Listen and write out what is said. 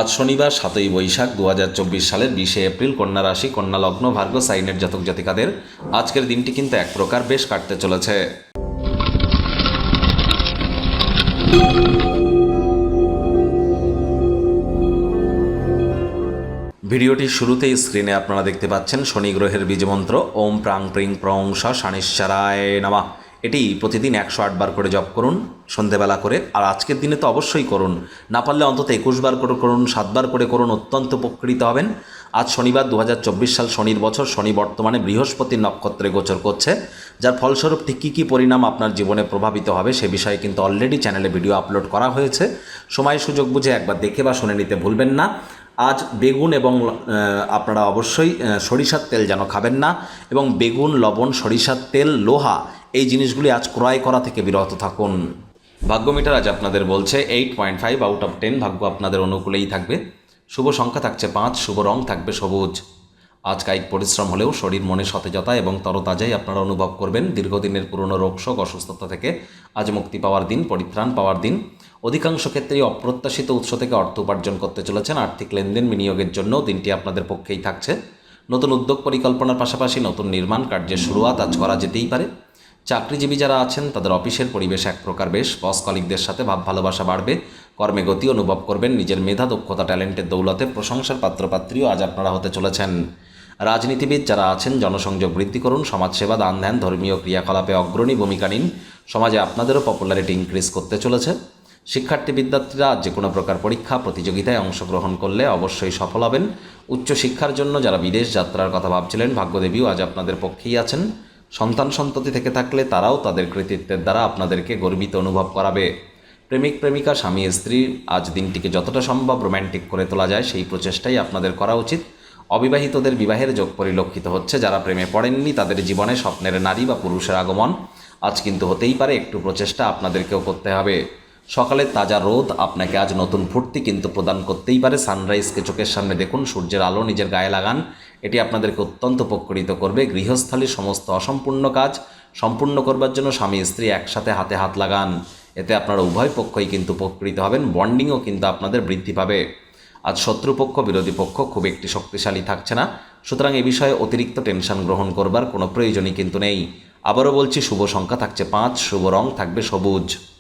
আজ শনিবার ৭ই বৈশাখ ২০২৪ সালের ২০শে এপ্রিল, কন্যা রাশি, কন্যা লগ্ন, ভার্গ সাইনের জাতক জাতিকাদের আজকের দিনটি কিন্তু এক প্রকার বেশ কাটতে চলেছে। ভিডিওটির শুরুতেই স্ক্রিনে আপনারা দেখতে পাচ্ছেন শনি গ্রহের বীজমন্ত্র ওম প্রাং প্রিং প্রং স শানিশ্চারায় নমঃ। এটি প্রতিদিন ১০৮ বার করে জপ করুন সন্ধেবেলা করে, আর আজকের দিনে তো অবশ্যই করুন, না পারলে অন্তত ২১ বার করে করুন, ৭ বার করে করুন, অত্যন্ত উপকৃত হবেন। আজ শনিবার ২০২৪ সাল, শনির বছর। শনি বর্তমানে বৃহস্পতির নক্ষত্রে গোচর করছে, যার ফলস্বরূপ ঠিক কী কী পরিণাম আপনার জীবনে প্রভাবিত হবে সে বিষয়ে কিন্তু অলরেডি চ্যানেলে ভিডিও আপলোড করা হয়েছে। সময় সুযোগ বুঝে একবার দেখে বা শুনে নিতে ভুলবেন না। আজ বেগুন এবং আপনারা অবশ্যই সরিষার তেল যেন খাবেন না, এবং বেগুন, লবণ, সরিষার তেল, লোহা এই জিনিসগুলি আজ ক্রয় করা থেকে বিরত থাকুন। ভাগ্য মিটার আজ আপনাদের বলছে 8.5 আউট অফ 10, ভাগ্য আপনাদের অনুকূলেই থাকবে। শুভ সংখ্যা থাকছে 5, শুভ রং থাকবে সবুজ। আজ কায়িক পরিশ্রম হলেও শরীর মনে সতেজতা এবং তরতাজাই আপনারা অনুভব করবেন। দীর্ঘদিনের পুরনো রোগশোক, অসুস্থতা থেকে আজ মুক্তি পাওয়ার দিন, পরিত্রাণ পাওয়ার দিন। অধিকাংশ ক্ষেত্রেই অপ্রত্যাশিত উৎস থেকে অর্থ উপার্জন করতে চলেছেন। আর্থিক লেনদেন, বিনিয়োগের জন্য দিনটি আপনাদের পক্ষেই থাকছে। নতুন উদ্যোগ পরিকল্পনার পাশাপাশি নতুন নির্মাণ কার্যের শুরুয়াত আজ করা যেতেই পারে। চাকরিজীবী যারা আছেন তাদের অফিসের পরিবেশ এক প্রকার বেশ। বস কলিগদের সাথে ভাব ভালোবাসা বাড়বে। কর্মে গতি অনুভব করবেন। নিজের মেধা, দক্ষতা, ট্যালেন্টের দৌলতে প্রশংসার পাত্রপাত্রীও আজ আপনারা হতে চলেছেন। রাজনীতিবিদ যারা আছেন জনসংযোগ বৃদ্ধি করুন। সমাজসেবা, দান ধ্যান, ধর্মীয় ক্রিয়াকলাপে অগ্রণী ভূমিকা নিন। সমাজে আপনাদেরও পপুলারিটি ইনক্রিজ করতে চলেছে। শিক্ষার্থী বিদ্যার্থীরা যে কোনো প্রকার পরীক্ষা প্রতিযোগিতায় অংশগ্রহণ করলে অবশ্যই সফল হবেন। উচ্চশিক্ষার জন্য যারা বিদেশ যাত্রার কথা ভাবছিলেন, ভাগ্যদেবীও আজ আপনাদের পক্ষেই আছেন। সন্তান সন্ততি থেকে থাকলে তারাও তাদের কৃতিত্বের দ্বারা আপনাদেরকে গর্বিত অনুভব করাবে। প্রেমিক প্রেমিকা, স্বামী স্ত্রী আজ দিনটিকে যতটা সম্ভব রোম্যান্টিক করে তোলা যায় সেই প্রচেষ্টাই আপনাদের করা উচিত। অবিবাহিতদের বিবাহের যোগ পরিলক্ষিত হচ্ছে। যারা প্রেমে পড়েননি তাদের জীবনে স্বপ্নের নারী বা পুরুষের আগমন আজ কিন্তু হতেই পারে। একটু প্রচেষ্টা আপনাদেরকেও করতে হবে। সকালে তাজা রোদ আপনাকে আজ নতুন ফুর্তি কিন্তু প্রদান করতেই পারে। সানরাইজকে চোখের সামনে দেখুন, সূর্যের আলো নিজের গায়ে লাগান, এটি আপনাদেরকে অত্যন্ত উপকৃত করবে। গৃহস্থালির সমস্ত অসম্পূর্ণ কাজ সম্পূর্ণ করবার জন্য স্বামী স্ত্রী একসাথে হাতে হাত লাগান, এতে আপনারা উভয় পক্ষই কিন্তু উপকৃত হবেন। বন্ডিংও কিন্তু আপনাদের বৃদ্ধি পাবে। আজ শত্রুপক্ষ, বিরোধী পক্ষ খুব একটি শক্তিশালী থাকছে না, সুতরাং এ বিষয়ে অতিরিক্ত টেনশন গ্রহণ করবার কোনো প্রয়োজনই কিন্তু নেই। আবারও বলছি, শুভ সংখ্যা থাকছে 5, শুভ রং থাকবে সবুজ।